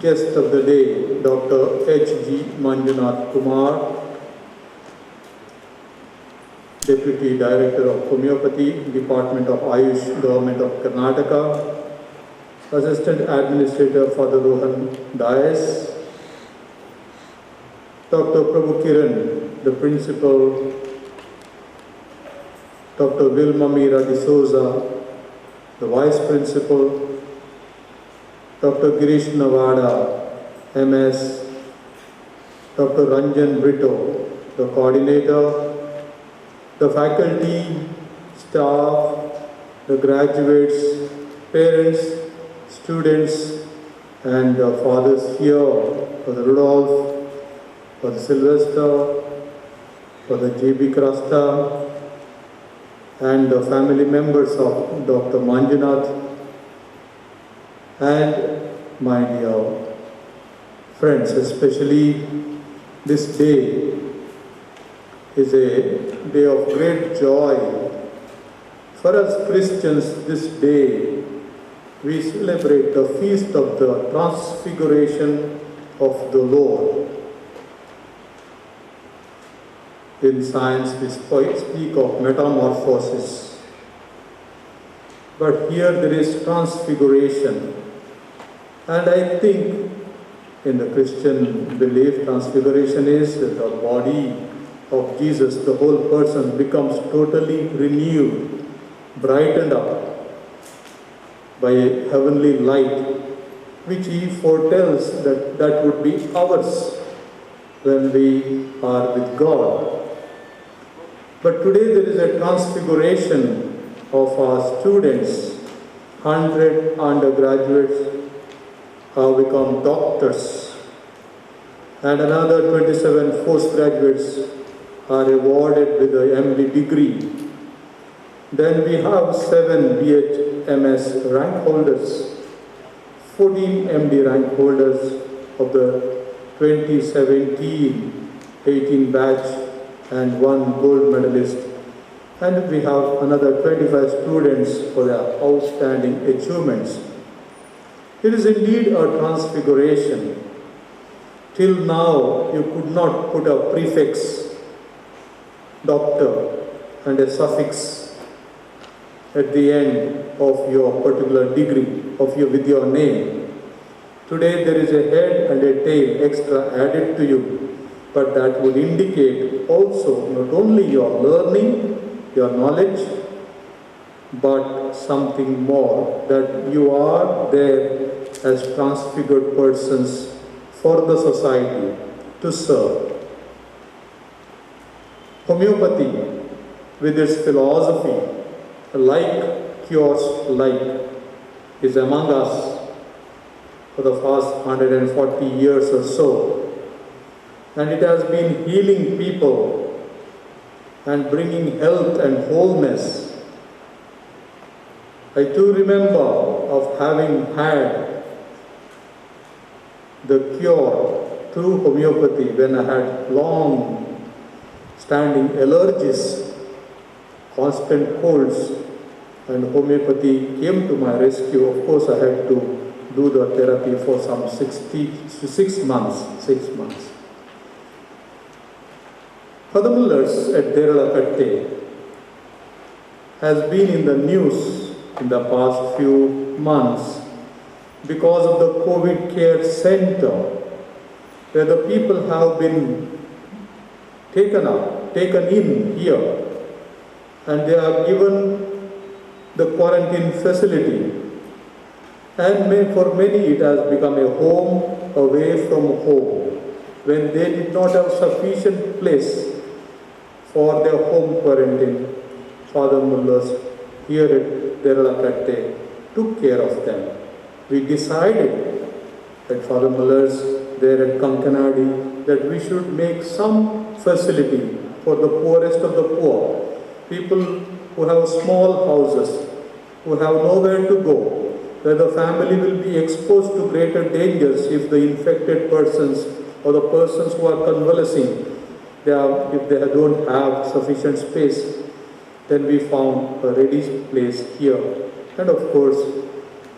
guest of the day, Dr. H.G. Manjunath Kumar, Deputy Director of Homeopathy, Department of Ayush, Government of Karnataka, Assistant Administrator Father Rohan Dias, Dr. Prabhu Kiran, the Principal, Dr. Vilma Mira D'Souza, the Vice Principal, Dr. Girish Navada, MS, Dr. Ranjan Brito, the Coordinator, the faculty, staff, the graduates, parents, students, and fathers here, for the Rudolph, for the Sylvester, for the J.B. Krasta, and the family members of Dr. Manjunath, and my dear friends, especially this day is a day of great joy. For us Christians, this day we celebrate the feast of the Transfiguration of the Lord. In science we speak of metamorphosis, but here there is transfiguration. And I think in the Christian belief, transfiguration is that the body of Jesus, the whole person, becomes totally renewed, brightened up by a heavenly light, which he foretells that would be ours when we are with God. But today there is a transfiguration of our students. 100 undergraduates have become doctors, and another 27 postgraduates are awarded with the MD degree. Then we have 7 BHMS rank holders, 14 MD rank holders of the 2017-18 batch, and 1 gold medalist. And we have another 25 students for their outstanding achievements. It is indeed a transfiguration. Till now, you could not put a prefix, doctor, and a suffix at the end of your particular degree, with your name. Today there is a head and a tail extra added to you, but that would indicate also not only your learning, your knowledge, but something more, that you are there as transfigured persons for the society to serve. Homeopathy, with its philosophy, like cures like, is among us for the past 140 years or so. And it has been healing people and bringing health and wholeness. I too remember of having had the cure through homeopathy when I had long standing allergies, constant colds, and homeopathy came to my rescue. Of course, I had to do the therapy for some 6 months. Father Mullers at Deralakatte has been in the news in the past few months because of the COVID care center, where the people have been taken in here, and they are given the quarantine facility. And for many it has become a home away from home, when they did not have sufficient place for their home quarantine. Father Mullers here at Deralakatte took care of them. We decided at Father Mullers there at Kankanadi that we should make some facility for the poorest of the poor, people who have small houses, who have nowhere to go, where the family will be exposed to greater dangers if the infected persons or the persons who are convalescing, if they don't have sufficient space. Then we found a ready place here. And of course,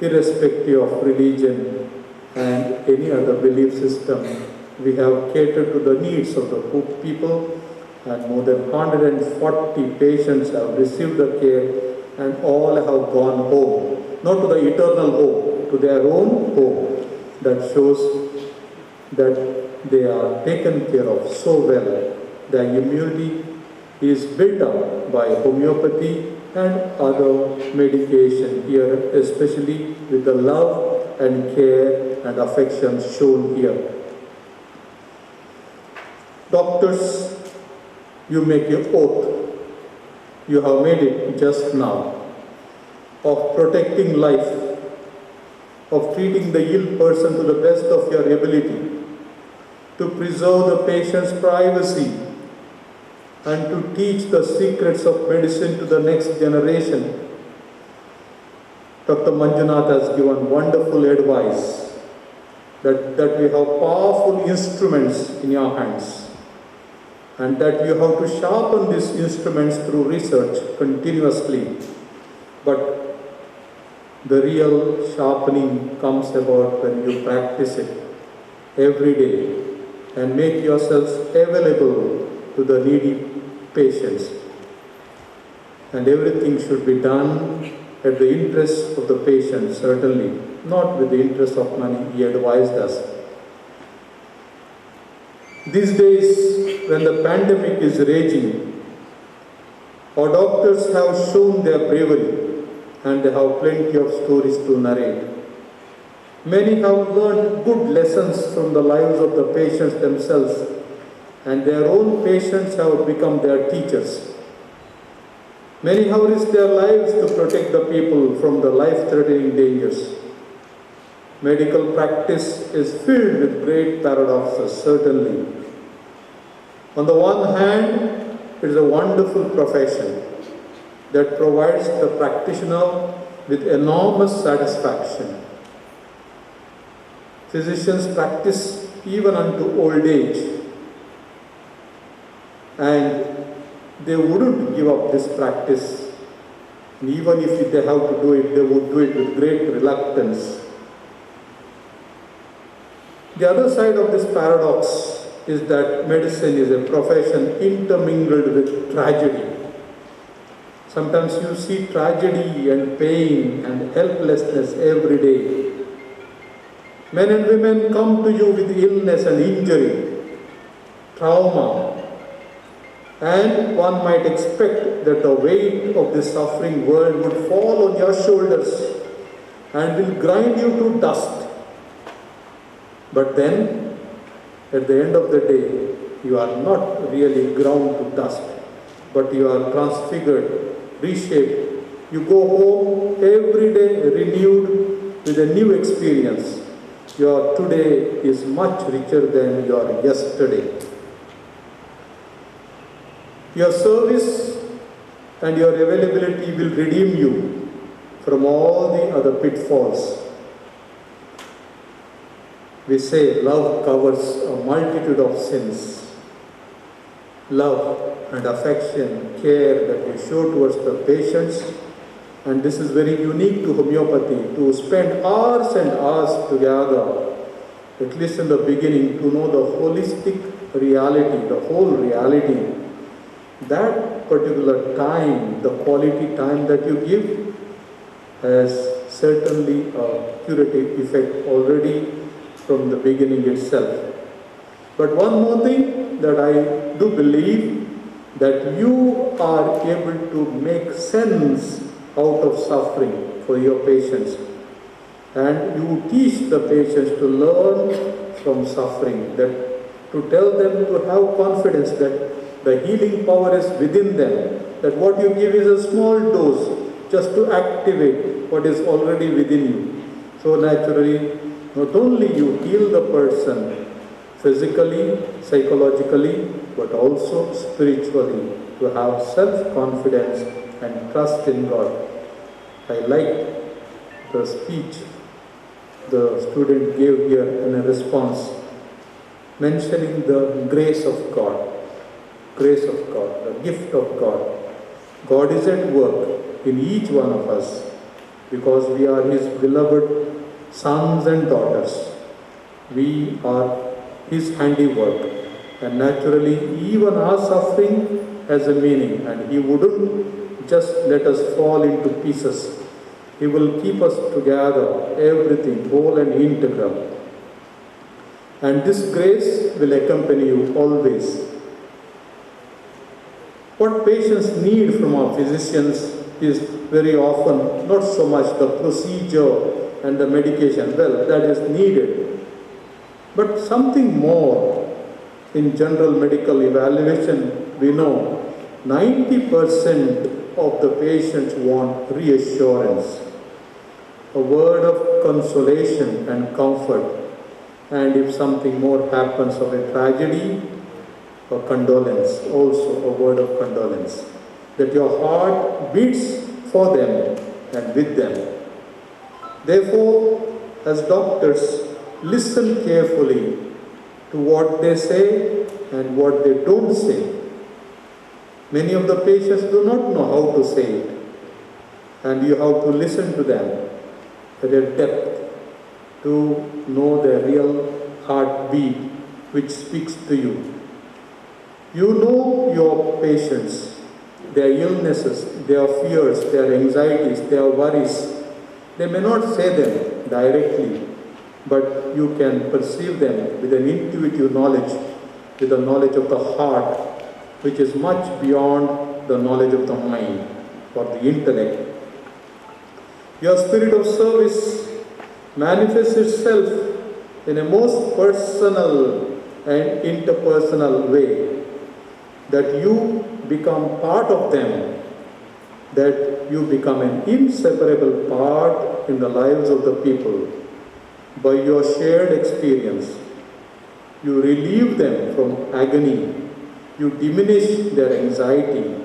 irrespective of religion and any other belief system. We have catered to the needs of the people, and more than 140 patients have received the care and all have gone home. Not to the eternal home, to their own home. That shows that they are taken care of so well. Their immunity is built up by homeopathy and other medication here, especially with the love and care and affection shown here. Doctors, you make your oath. You have made it just now of protecting life, of treating the ill person to the best of your ability, to preserve the patient's privacy, and to teach the secrets of medicine to the next generation. Dr. Manjunath has given wonderful advice that we have powerful instruments in your hands, and that you have to sharpen these instruments through research continuously. But the real sharpening comes about when you practice it every day and make yourselves available to the needy patients. And everything should be done at the interest of the patient, certainly, not with the interest of money, he advised us. These days, when the pandemic is raging, our doctors have shown their bravery and they have plenty of stories to narrate. Many have learned good lessons from the lives of the patients themselves, and their own patients have become their teachers. Many have risked their lives to protect the people from the life-threatening dangers. Medical practice is filled with great paradoxes, certainly. On the one hand, it is a wonderful profession that provides the practitioner with enormous satisfaction. Physicians practice even unto old age, and they wouldn't give up this practice. And even if they have to do it, they would do it with great reluctance. The other side of this paradox is that medicine is a profession intermingled with tragedy. Sometimes you see tragedy and pain and helplessness every day. Men and women come to you with illness and injury, trauma, and one might expect that the weight of this suffering world would fall on your shoulders and will grind you to dust. But then, at the end of the day, you are not really ground to dust, but you are transfigured, reshaped. You go home every day renewed with a new experience. Your today is much richer than your yesterday. Your service and your availability will redeem you from all the other pitfalls. We say love covers a multitude of sins. Love and affection, care that we show towards the patients, and this is very unique to homeopathy, to spend hours and hours together, at least in the beginning, to know the holistic reality, the whole reality. That particular time, the quality time that you give, has certainly a curative effect already from the beginning itself. But one more thing that I do believe, that you are able to make sense out of suffering for your patients. And you teach the patients to learn from suffering, that to tell them to have confidence that the healing power is within them, that what you give is a small dose just to activate what is already within you. So naturally, not only you heal the person physically, psychologically, but also spiritually, to have self-confidence and trust in God. I like the speech the student gave here in a response, mentioning the grace of God, the gift of God. God is at work in each one of us because we are His beloved sons and daughters. We are His handiwork. And naturally, even our suffering has a meaning, and He wouldn't just let us fall into pieces. He will keep us together, everything, whole and integral. And this grace will accompany you always. What patients need from our physicians is very often not so much the procedure and the medication. Well, that is needed. But something more. In general medical evaluation, we know 90% of the patients want reassurance, a word of consolation and comfort. And if something more happens of a tragedy, a condolence, also a word of condolence, that your heart beats for them and with them. Therefore, as doctors, listen carefully to what they say and what they don't say. Many of the patients do not know how to say it, and you have to listen to them at their depth to know their real heartbeat which speaks to you. You know your patients, their illnesses, their fears, their anxieties, their worries. They may not say them directly, but you can perceive them with an intuitive knowledge, with the knowledge of the heart, which is much beyond the knowledge of the mind or the intellect. Your spirit of service manifests itself in a most personal and interpersonal way, that you become part of them, that you become an inseparable part in the lives of the people. By your shared experience, you relieve them from agony, you diminish their anxiety,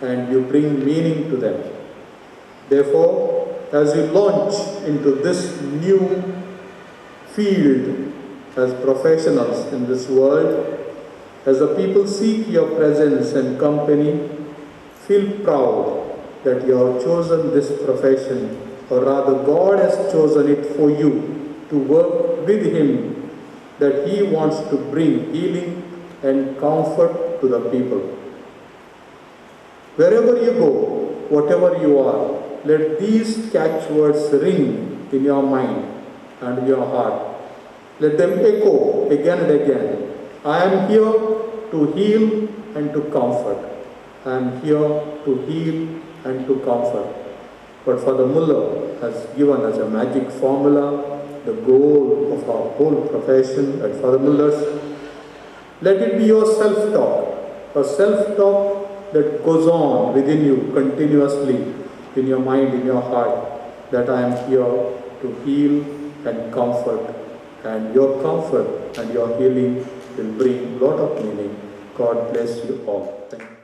and you bring meaning to them. Therefore, as you launch into this new field as professionals in this world, as the people seek your presence and company, feel proud that you have chosen this profession, or rather God has chosen it for you to work with Him, that He wants to bring healing and comfort to the people. Wherever you go, whatever you are, let these catchwords ring in your mind and your heart. Let them echo again and again. I am here to heal and to comfort. I am here to heal and to comfort. But Father Muller has given us a magic formula, the goal of our whole profession at Father Muller's. Let it be your self-talk, a self-talk that goes on within you continuously, in your mind, in your heart, that I am here to heal and comfort, and your comfort and your healing will bring a lot of meaning. God bless you all. Thank you.